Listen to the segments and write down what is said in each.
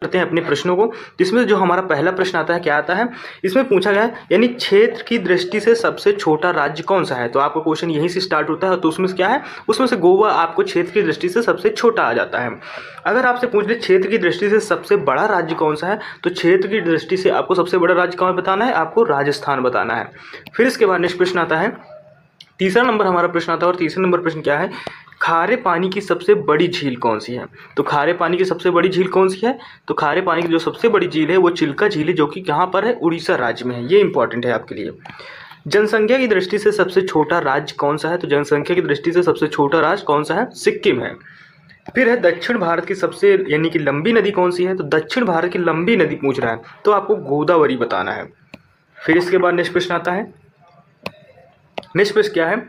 करते हैं अपने प्रश्नों को। इसमें जो हमारा पहला प्रश्न आता है, क्या आता है, इसमें पूछा गया है यानी क्षेत्र की दृष्टि से सबसे छोटा राज्य कौन सा है। तो आपका क्वेश्चन यहीं से स्टार्ट होता है। तो उसमें क्या है, उसमें से गोवा आपको क्षेत्र की दृष्टि से सबसे छोटा आ जाता है। अगर आपसे पूछ ले क्षेत्र की दृष्टि से सबसे बड़ा राज्य कौन सा है, तो क्षेत्र की दृष्टि से आपको सबसे बड़ा राज्य कौन बताना है, आपको राजस्थान बताना है। फिर इसके बाद नेक्स्ट प्रश्न आता है, तीसरा नंबर हमारा प्रश्न आता है। और तीसरा नंबर प्रश्न क्या है, खारे पानी की सबसे बड़ी झील कौन सी है। तो खारे पानी की सबसे बड़ी झील कौन सी है, तो खारे पानी की जो सबसे बड़ी झील है वो चिल्का झील है, जो कि कहाँ पर है, उड़ीसा राज्य में है। ये इंपॉर्टेंट है आपके लिए। जनसंख्या की दृष्टि से सबसे छोटा राज्य कौन सा है, तो जनसंख्या की दृष्टि से सबसे छोटा राज्य कौन सा है, सिक्किम है। फिर है दक्षिण भारत की सबसे यानी कि लंबी नदी कौन सी है, तो दक्षिण भारत की लंबी नदी पूछ रहा है, तो आपको गोदावरी बताना है। फिर इसके बाद नेक्स्ट प्रश्न आता है, नेक्स्ट प्रश्न क्या है,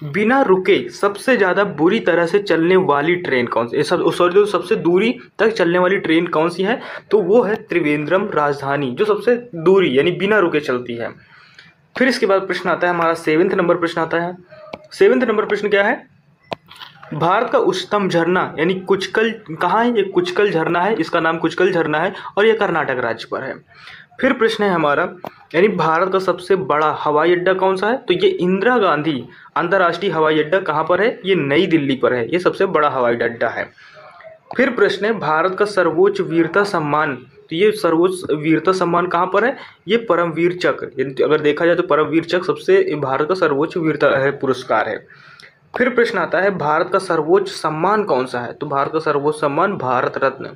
बिना रुके सबसे ज्यादा बुरी तरह से चलने वाली ट्रेन कौन सी, सॉरी सबसे दूरी तक चलने वाली ट्रेन कौन सी है, तो वो है त्रिवेंद्रम राजधानी, जो सबसे दूरी यानी बिना रुके चलती है। फिर इसके बाद प्रश्न आता है हमारा 7वां नंबर प्रश्न आता है। 7वां नंबर प्रश्न क्या है, भारत का उच्चतम झरना यानी कुचकल कहाँ है, ये कुचकल झरना है, इसका नाम कुचकल झरना है और ये कर्नाटक राज्य पर है। फिर प्रश्न है हमारा, यानी भारत का सबसे बड़ा हवाई अड्डा कौन सा है, तो ये इंदिरा गांधी अंतर्राष्ट्रीय हवाई अड्डा कहाँ पर है, ये नई दिल्ली पर है, ये सबसे बड़ा हवाई अड्डा है। फिर प्रश्न है, भारत का सर्वोच्च वीरता सम्मान, तो ये सर्वोच्च वीरता सम्मान कहाँ पर है, ये परमवीर चक्र, यानी अगर देखा जाए तो परमवीर चक्र सबसे भारत का सर्वोच्च वीरता है पुरस्कार है। फिर प्रश्न आता है, भारत का सर्वोच्च सम्मान कौन सा है, तो भारत का सर्वोच्च सम्मान भारत रत्न,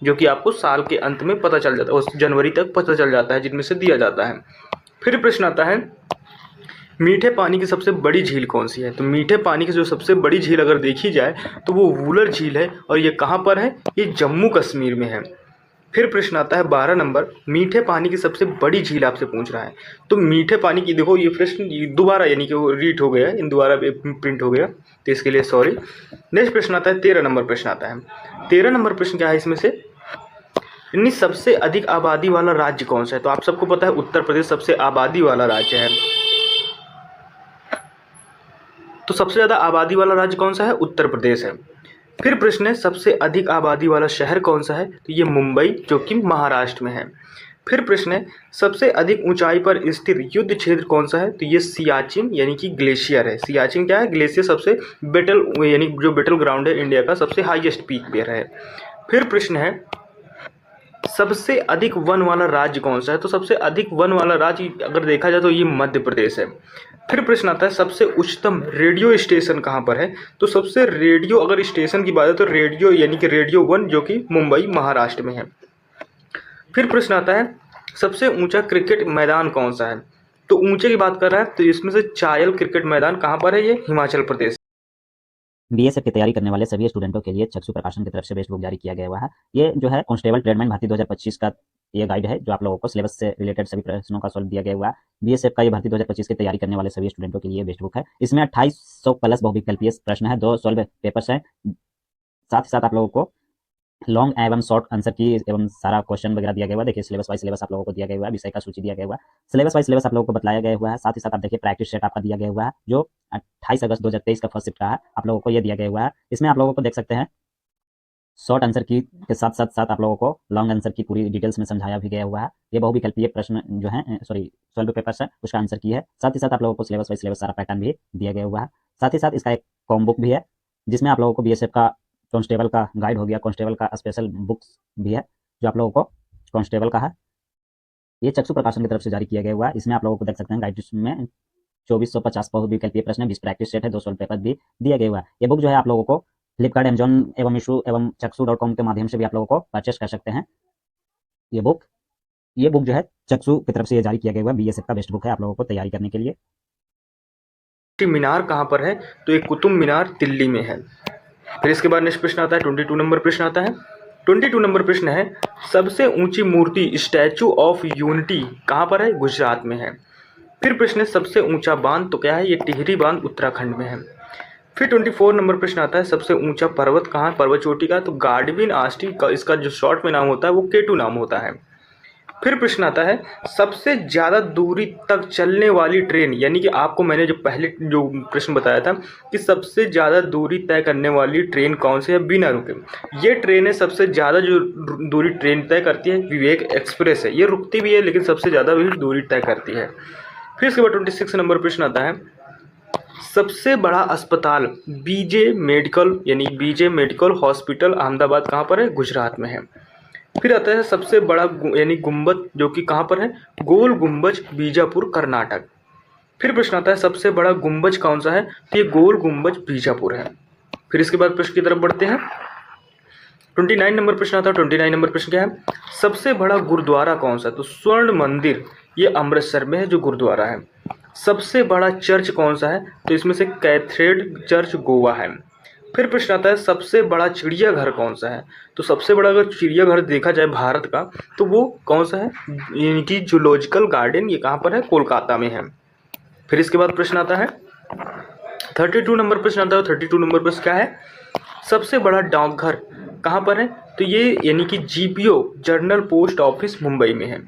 जो कि आपको साल के अंत में पता चल जाता है, उस जनवरी तक पता चल जाता है जिनमें से दिया जाता है। फिर प्रश्न आता है, मीठे पानी की सबसे बड़ी झील कौन सी है, तो मीठे पानी की जो सबसे बड़ी झील अगर देखी जाए तो वो वूलर झील है और ये कहाँ पर है, ये जम्मू कश्मीर में है। फिर प्रश्न आता है 12 नंबर, मीठे पानी की सबसे बड़ी झील आपसे पूछ रहा है। तो मीठे पानी की देखो ये प्रश्न दोबारा यानी कि वो रीड हो गया, इन दोबारा प्रिंट हो गया, तो इसके लिए सॉरी। नेक्स्ट प्रश्न आता है 13 नंबर प्रश्न आता है। 13 नंबर प्रश्न क्या है इसमें से, यानी सबसे अधिक आबादी वाला राज्य कौन सा है, तो आप सबको पता है उत्तर प्रदेश सबसे आबादी वाला राज्य है। तो सबसे ज्यादा आबादी वाला राज्य कौन सा है, उत्तर प्रदेश है। फिर प्रश्न है, सबसे अधिक आबादी वाला शहर कौन सा है, तो ये मुंबई, जो कि महाराष्ट्र में है। फिर प्रश्न है, सबसे अधिक ऊंचाई पर स्थित युद्ध क्षेत्र कौन सा है, तो ये सियाचिन यानी कि ग्लेशियर है। सियाचिन क्या है, ग्लेशियर सबसे बैटल यानी जो बैटल ग्राउंड है इंडिया का, सबसे हाईएस्ट पीक पे है। फिर प्रश्न है, सबसे अधिक वन वाला राज्य कौन सा है, तो सबसे अधिक वन वाला राज्य अगर देखा जाए तो ये मध्य प्रदेश है। फिर प्रश्न आता है, सबसे उच्चतम रेडियो स्टेशन कहाँ पर है, तो सबसे रेडियो अगर स्टेशन की बात है तो रेडियो यानी कि रेडियो 1, जो कि मुंबई महाराष्ट्र में है। फिर प्रश्न आता है, सबसे ऊंचा क्रिकेट मैदान कौन सा है, तो ऊंचे की बात कर रहा है तो इसमें से चायल क्रिकेट मैदान कहाँ पर है, ये हिमाचल प्रदेश। बीएसएफ की तैयारी करने वाले सभी स्टूडेंटों के लिए चक्षु प्रकाशन की तरफ से बेस्ट बुक जारी किया गया हुआ है। ये जो है कांस्टेबल ट्रेडमैन भर्ती 2025 का ये गाइड है, जो आप लोगों को सिलेबस से रिलेटेड सभी प्रश्नों का सॉल्व दिया गया हुआ है। बीएसएफ का ये भर्ती 2025 की तैयारी करने वाले सभी स्टूडेंटों के लिए बेस्ट बुक है। इसमें 2800 प्लस बहुविकल्पीय प्रश्न है, 2 सॉल्व पेपर्स हैं, साथ ही साथ आप लोगों को लॉन्ग एवं शॉर्ट आंसर की एवं सारा क्वेश्चन वगैरह दिया गया हुआ है। देखिए सिलेबस वाइज सिलेबस आप लोगों को दिया गया हुआ है, विषय का सूची दिया गया हुआ है, सिलेबस वाइज सिलेबस आप लोगों को बताया गया हुआ है। साथ ही साथ आप देखिए प्रैक्टिस सेट आपका दिया गया हुआ है, जो 28 अगस्त 2023 का फर्स्ट शिफ्ट का है, आप लोगों को ये दिया गया हुआ है। इसमें आप लोगों को देख सकते हैं शॉर्ट आंसर की के साथ साथ साथ आप लोगों को लॉन्ग आंसर की पूरी डिटेल्स में समझाया भी गया हुआ है। ये बहुविकल्पीय प्रश्न जो है सॉरी सॉल्व पेपर्स है उसका आंसर की है। साथ ही साथ आप लोगों को सिलेबस वाइज सिलेबस सारा पैटर्न भी दिया गया हुआ है। साथ ही साथ इसका एक कॉम बुक भी है, जिसमें आप लोगों को बीएसएफ का कांस्टेबल का गाइड हो गया, कांस्टेबल का स्पेशल बुक्स भी है जो आप लोगों को कांस्टेबल का है। ये चक्षु प्रकाशन की तरफ से जारी किया गया हुआ है। इसमें आप लोगों को देख सकते हैं गाइड में 2450 बहुविकल्पीय प्रश्न है, 20 प्रैक्टिस सेट है, 2 सॉल्व पेपर भी दिया गया हुआ है। ये बुक जो है आप लोगों को फ्लिपकार्ट, अमेजॉन एवं मीशो एवं चक्षु.com के माध्यम से भी आप लोगों को परचेस कर सकते हैं। ये बुक जो है चक्षु की तरफ से ये जारी किया गया हुआ है, बीएसएफ का बेस्ट बुक है आप लोगों को तैयारी करने के लिए। मीनार कहाँ पर है, तो एक कुतुब मीनार दिल्ली में है। फिर इसके बाद नेक्स्ट प्रश्न आता है 22 नंबर प्रश्न आता है। 22 नंबर प्रश्न है, सबसे ऊंची मूर्ति स्टैचू ऑफ यूनिटी कहाँ पर है, गुजरात में है। फिर प्रश्न है, सबसे ऊंचा बांध, तो क्या है, ये टिहरी बांध उत्तराखंड में है। फिर 24 नंबर प्रश्न आता है, सबसे ऊंचा पर्वत कहाँ, पर्वत चोटी का, तो गार्डविन आस्टी का इसका जो शॉर्ट में नाम होता है वो केटू नाम होता है। फिर प्रश्न आता है सबसे ज़्यादा दूरी तक चलने वाली ट्रेन, यानी कि आपको मैंने जो पहले जो प्रश्न बताया था कि सबसे ज़्यादा दूरी तय करने वाली ट्रेन कौन सी है बिना रुके, ये ट्रेन है सबसे ज़्यादा जो दूरी ट्रेन तय करती है विवेक एक्सप्रेस है। ये रुकती भी है लेकिन सबसे ज़्यादा भी दूरी तय करती है। फिर इसके बाद 26 नंबर प्रश्न आता है सबसे बड़ा अस्पताल बीजे मेडिकल यानी बीजे मेडिकल हॉस्पिटल अहमदाबाद कहाँ पर है, गुजरात में है। फिर आता है सबसे बड़ा यानी गुंबद जो कि कहाँ पर है, गोल गुंबज बीजापुर कर्नाटक। फिर प्रश्न आता है सबसे बड़ा गुंबज कौन सा है, तो ये गोल गुंबज बीजापुर है। फिर इसके बाद प्रश्न की तरफ बढ़ते हैं। 29 नंबर प्रश्न आता है। 29 नंबर प्रश्न क्या है, सबसे बड़ा गुरुद्वारा कौन सा, तो स्वर्ण मंदिर ये अमृतसर में है जो गुरुद्वारा है। सबसे बड़ा चर्च कौन सा है, तो इसमें से कैथेड्रल चर्च गोवा है। फिर प्रश्न आता है सबसे बड़ा चिड़ियाघर कौन सा है, तो सबसे बड़ा अगर चिड़ियाघर देखा जाए भारत का तो वो कौन सा है, यानी कि जूलॉजिकल गार्डन, ये कहाँ पर है, कोलकाता में है। फिर इसके बाद प्रश्न आता है 32 नंबर प्रश्न आता है। 32 नंबर प्रश्न क्या है, सबसे बड़ा डाकघर कहाँ पर है, तो ये यानी कि GPO general post office Mumbai में है।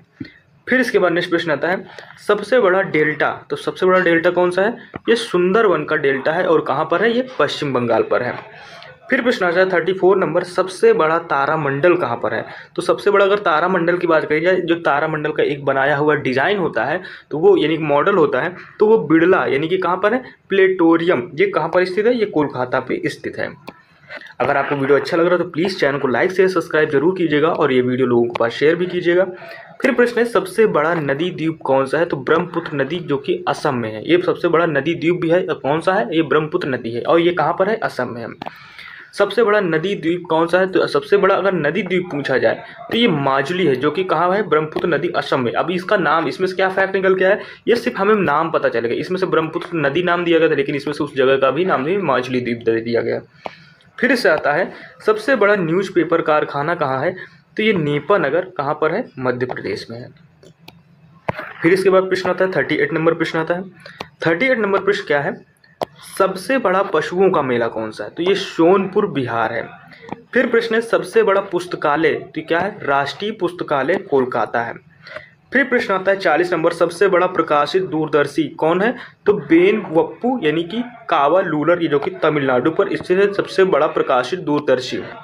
फिर इसके बाद नेक्स्ट प्रश्न आता है सबसे बड़ा डेल्टा, तो सबसे बड़ा डेल्टा कौन सा है, ये सुंदरवन का डेल्टा है और कहाँ पर है, ये पश्चिम बंगाल पर है। फिर प्रश्न आता है 34 नंबर सबसे बड़ा तारामंडल कहाँ पर है, तो सबसे बड़ा अगर तारामंडल की बात करी जाए, जो तारामंडल का एक बनाया हुआ डिज़ाइन होता है तो वो यानी कि मॉडल होता है तो वो बिड़ला यानी कि कहाँ पर है, प्लेटोरियम, ये कहाँ पर स्थित है, ये कोलकाता पे स्थित है। अगर आपको वीडियो अच्छा लग रहा है तो प्लीज़ चैनल को लाइक शेयर सब्सक्राइब जरूर कीजिएगा और ये वीडियो लोगों के पास शेयर भी कीजिएगा। फिर प्रश्न है सबसे बड़ा नदी द्वीप कौन सा है, तो ब्रह्मपुत्र नदी जो कि असम में है, ये सबसे बड़ा नदी द्वीप भी है। कौन सा है, ये ब्रह्मपुत्र नदी है और ये कहाँ पर है, असम में है। सबसे बड़ा नदी द्वीप कौन सा है, तो सबसे बड़ा अगर नदी द्वीप पूछा जाए तो ये माजुली है जो कि कहाँ है, ब्रह्मपुत्र नदी असम में। अभी इसका नाम, इसमें से क्या फैक्ट निकल के आया, ये सिर्फ हमें नाम पता चलेगा, इसमें से ब्रह्मपुत्र नदी नाम दिया गया था लेकिन इसमें से उस जगह का भी नाम नहीं, माजुली द्वीप दे दिया गया। फिर इससे आता है सबसे बड़ा न्यूज़पेपर कारखाना कहाँ है, तो ये नेपा नगर कहाँ पर है, मध्य प्रदेश में है। फिर इसके बाद प्रश्न आता है 38 नंबर प्रश्न आता है। 38 नंबर प्रश्न क्या है, सबसे बड़ा पशुओं का मेला कौन सा है, तो ये सोनपुर बिहार है। फिर प्रश्न है सबसे बड़ा पुस्तकालय, तो क्या है, राष्ट्रीय पुस्तकालय कोलकाता है। फिर प्रश्न आता है 40 नंबर सबसे बड़ा प्रकाशित दूरदर्शी कौन है, तो बेन वप्पू यानी कि कावा लूलर, ये जो कि तमिलनाडु पर स्थित है, सबसे बड़ा प्रकाशित दूरदर्शी है।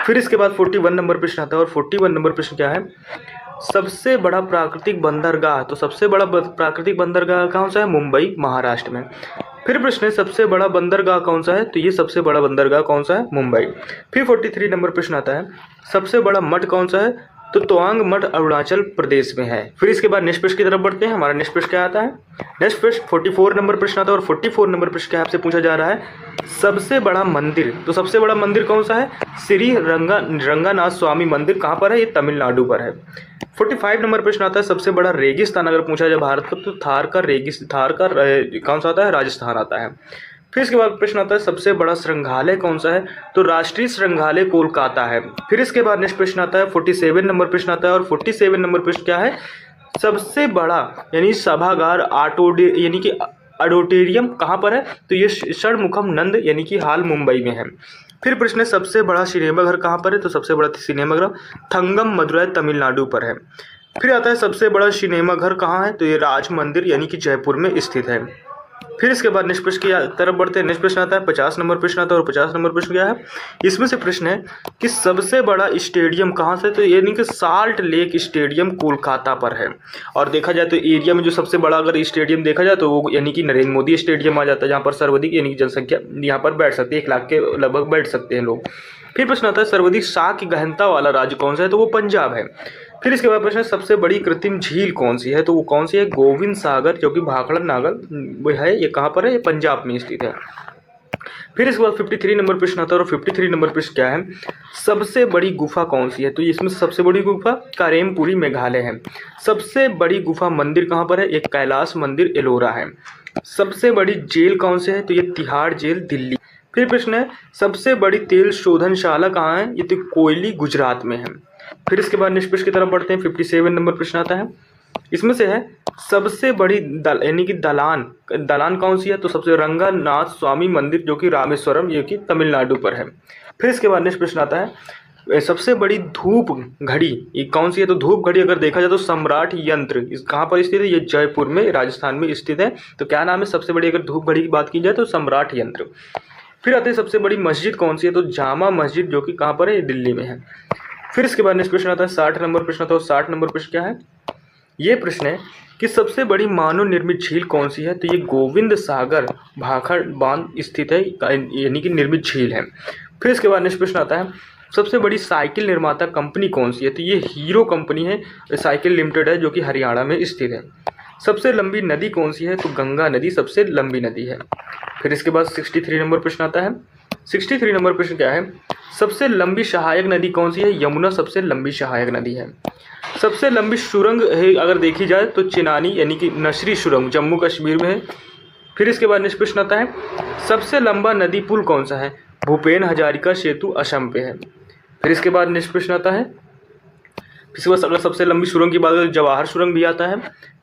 फिर इसके बाद 41 नंबर प्रश्न आता है और 41 नंबर प्रश्न क्या है, सबसे बड़ा प्राकृतिक बंदरगाह, तो सबसे बड़ा प्राकृतिक बंदरगाह कौन सा है, मुंबई महाराष्ट्र में। फिर प्रश्न है सबसे बड़ा बंदरगाह कौन सा है, तो ये सबसे बड़ा बंदरगाह कौन सा है, मुंबई। फिर 43 नंबर प्रश्न आता है सबसे बड़ा मठ कौन सा है, तो तवांग मठ अरुणाचल प्रदेश में है। फिर इसके बाद नेक्स्ट प्रश्न की तरफ बढ़ते हैं। हमारा नेक्स्ट प्रश्न क्या आता है, नेक्स्ट प्रश्न 44 नंबर प्रश्न आता है और 44 नंबर प्रश्न क्या आपसे पूछा जा रहा है, सबसे बड़ा मंदिर, तो सबसे बड़ा मंदिर कौन सा है, श्री रंगनाथ स्वामी मंदिर कहाँ पर है, ये तमिलनाडु पर है। 45 नंबर प्रश्न आता है सबसे बड़ा रेगिस्तान अगर पूछा जाए भारत का, तो थार का कौन सा आता है, राजस्थान आता है। फिर इसके बाद प्रश्न आता है सबसे बड़ा संग्रहालय कौन सा है, तो राष्ट्रीय संग्रहालय कोलकाता है। फिर इसके बाद नेक्स्ट प्रश्न आता है 47 नंबर प्रश्न आता है और 47 नंबर प्रश्न क्या है, सबसे बड़ा यानी सभागार यानी कि ऑडिटोरियम कहाँ पर है, तो ये षणमुखम नंद यानी कि हाल मुंबई में है। फिर प्रश्न है सबसे बड़ा सिनेमाघर कहाँ पर है, तो सबसे बड़ा सिनेमाघर थंगम मदुरै तमिलनाडु पर है। फिर आता है सबसे बड़ा सिनेमाघर कहाँ है, तो ये राज मंदिर यानी कि जयपुर में स्थित है। फिर इसके बाद नेक्स्ट प्रश्न की तरफ बढ़ते हैं। नेक्स्ट प्रश्न आता है 50 नंबर प्रश्न आता है और 50 नंबर प्रश्न क्या है, इसमें से प्रश्न है कि सबसे बड़ा स्टेडियम कहाँ से, तो यानी कि साल्ट लेक स्टेडियम कोलकाता पर है। और देखा जाए तो एरिया में जो सबसे बड़ा अगर स्टेडियम देखा जाए तो वो यानी कि नरेंद्र मोदी स्टेडियम आ जाता है, जहाँ पर सर्वाधिक यानी कि जनसंख्या यहाँ पर बैठ सकती है, 1 लाख के लगभग बैठ सकते हैं लोग। फिर प्रश्न आता है सर्वाधिक शाह की गहनता वाला राज्य कौन सा है, तो वो पंजाब है। फिर इसके बाद प्रश्न सबसे बड़ी कृत्रिम झील कौन सी है, तो वो कौन सी है, गोविंद सागर जो कि भाखड़ा नागल वो है, ये कहाँ पर है, ये पंजाब में स्थित है। फिर इसके बाद 53 नंबर प्रश्न आता है और 53 नंबर प्रश्न क्या है, सबसे बड़ी गुफा कौन सी है, तो इसमें सबसे बड़ी गुफा कारेमपुरी मेघालय है। सबसे बड़ी गुफा मंदिर कहाँ पर है, एक कैलाश मंदिर एलोरा है। सबसे बड़ी जेल कौन सी है, तो ये तिहाड़ जेल दिल्ली। फिर प्रश्न है सबसे बड़ी तेल शोधनशाला कहाँ है, ये तो कोयली गुजरात में है। फिर इसके बाद नेक्स्ट प्रश्न की तरफ बढ़ते हैं। 57 नंबर प्रश्न आता है, इसमें से है सबसे बड़ी यानी कि दलान कौन सी है, तो सबसे रंगनाथ स्वामी मंदिर जो कि रामेश्वरम ये कि तमिलनाडु पर है। फिर इसके बाद नेक्स्ट प्रश्न आता है सबसे बड़ी धूप घड़ी ये कौन सी है? तो धूप घड़ी अगर देखा जाए तो सम्राट यंत्र इस कहाँ पर स्थित है? ये जयपुर में राजस्थान में स्थित है। तो क्या नाम है सबसे बड़ी, अगर धूप घड़ी की बात की जाए तो सम्राट यंत्र। फिर आते हैं सबसे बड़ी मस्जिद कौन सी है? तो जामा मस्जिद, जो कि कहाँ पर है? ये दिल्ली में है। फिर इसके बाद नेक्स्ट प्रश्न आता है 60 नंबर प्रश्न आता है। 60 नंबर प्रश्न क्या है? ये प्रश्न है कि सबसे बड़ी मानव निर्मित झील कौन सी है? तो ये गोविंद सागर भाखड़ बांध स्थित है, यानी कि निर्मित झील है। फिर इसके बाद नेक्स्ट प्रश्न आता है सबसे बड़ी साइकिल निर्माता कंपनी कौन सी है? तो ये हीरो कंपनी है, साइकिल लिमिटेड है, जो कि हरियाणा में स्थित है। सबसे लंबी नदी कौन सी है? तो गंगा नदी सबसे लंबी नदी है। फिर इसके बाद 63 नंबर प्रश्न आता है। 63 नंबर प्रश्न क्या है? सबसे लंबी सहायक नदी कौन सी है? यमुना सबसे लंबी सहायक नदी है। सबसे लंबी सुरंग है अगर देखी जाए तो चिनानी, यानी कि नसरी सुरंग, जम्मू कश्मीर में है। फिर इसके बाद नेक्स्ट प्रश्न आता है सबसे लंबा नदी पुल कौन सा है? भूपेन हजारिका सेतु असम पे है। फिर इसके बाद नेक्स्ट प्रश्न आता है, इसके बाद अगर सबसे लंबी सुरंग की बात करें तो जवाहर सुरंग भी आता है।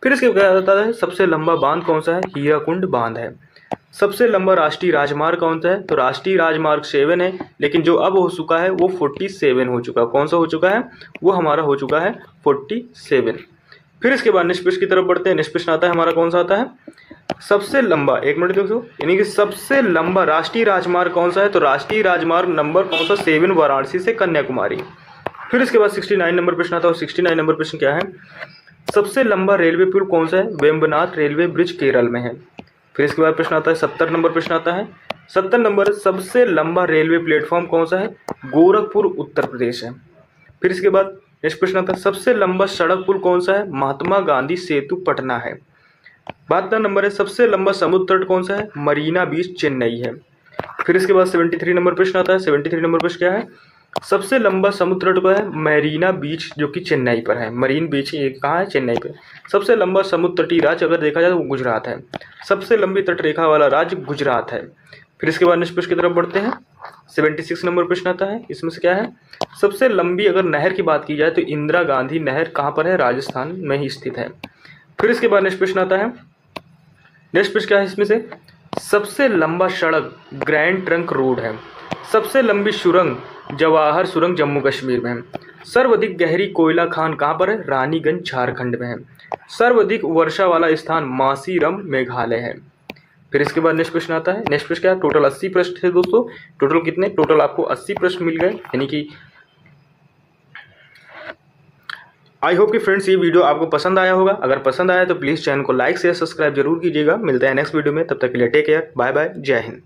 फिर इसके बाद आता है सबसे लंबा बांध कौन सा है? हीराकुंड बांध है। सबसे लंबा राष्ट्रीय राजमार्ग कौन सा है? तो राष्ट्रीय राजमार्ग 7 है, लेकिन जो अब हो चुका है वो 47 हो चुका है। कौन सा हो चुका है? वो हमारा हो चुका है 47। फिर इसके बाद नेक्स्ट प्रश्न की तरफ बढ़ते हैं। नेक्स्ट प्रश्न आता है हमारा कौन सा आता है? सबसे लंबा, एक मिनट देखो, यानी कि सबसे लंबा राष्ट्रीय राजमार्ग कौन सा है? तो राष्ट्रीय राजमार्ग नंबर कौन सा? 7, वाराणसी से कन्याकुमारी। फिर इसके बाद 69 नंबर प्रश्न आता है। 69 नंबर प्रश्न क्या है? सबसे लंबा रेलवे पुल कौन सा है? वेम्बनाथ रेलवे ब्रिज केरल में है। फिर इसके बाद प्रश्न आता है 70 नंबर प्रश्न आता है। 70 नंबर सबसे लंबा रेलवे प्लेटफॉर्म कौन सा है? गोरखपुर उत्तर प्रदेश है। फिर इसके बाद नेक्स्ट प्रश्न आता है सबसे लंबा सड़क पुल कौन सा है? महात्मा गांधी सेतु पटना है। 72 नंबर है सबसे लंबा समुद्र तट कौन सा है? मरीना बीच चेन्नई है। फिर इसके बाद 73 नंबर प्रश्न आता है। 73 नंबर प्रश्न क्या है? सबसे लंबा समुद्र तट है मैरीना बीच, जो कि चेन्नई पर है। मरीन बीच ये कहाँ है? चेन्नई पे। सबसे लंबा समुद्र तटीय राज्य अगर देखा जाए तो वो गुजरात है। सबसे लंबी तटरेखा वाला राज्य गुजरात है। फिर इसके बाद नेक्स्ट प्रश्न की तरफ बढ़ते हैं। 76 नंबर प्रश्न आता है। इसमें से क्या है? सबसे लंबी अगर नहर की बात की जाए तो इंदिरा गांधी नहर कहाँ पर है? राजस्थान में ही स्थित है। फिर इसके बाद नेक्स्ट प्रश्न आता है। नेक्स्ट प्रश्न क्या है इसमें से? सबसे लंबा सड़क ग्रैंड ट्रंक रोड है। सबसे लंबी सुरंग जवाहर सुरंग जम्मू कश्मीर में है। सर्वाधिक गहरी कोयला खान कहाँ पर है? रानीगंज झारखंड में है। सर्वाधिक वर्षा वाला स्थान मासीरम मेघालय है। फिर इसके बाद नेक्स्ट प्रश्न आता है। नेक्स्ट प्रश्न क्या है? टोटल 80 प्रश्न थे दोस्तों। टोटल कितने? टोटल आपको 80 प्रश्न मिल गए, यानी कि आई होप कि फ्रेंड्स ये वीडियो आपको पसंद आया होगा। अगर पसंद आया तो प्लीज़ चैनल को लाइक शेयर सब्सक्राइब जरूर कीजिएगा। मिलते हैं नेक्स्ट वीडियो में, तब तक के लिए टेक केयर, बाय बाय, जय हिंद।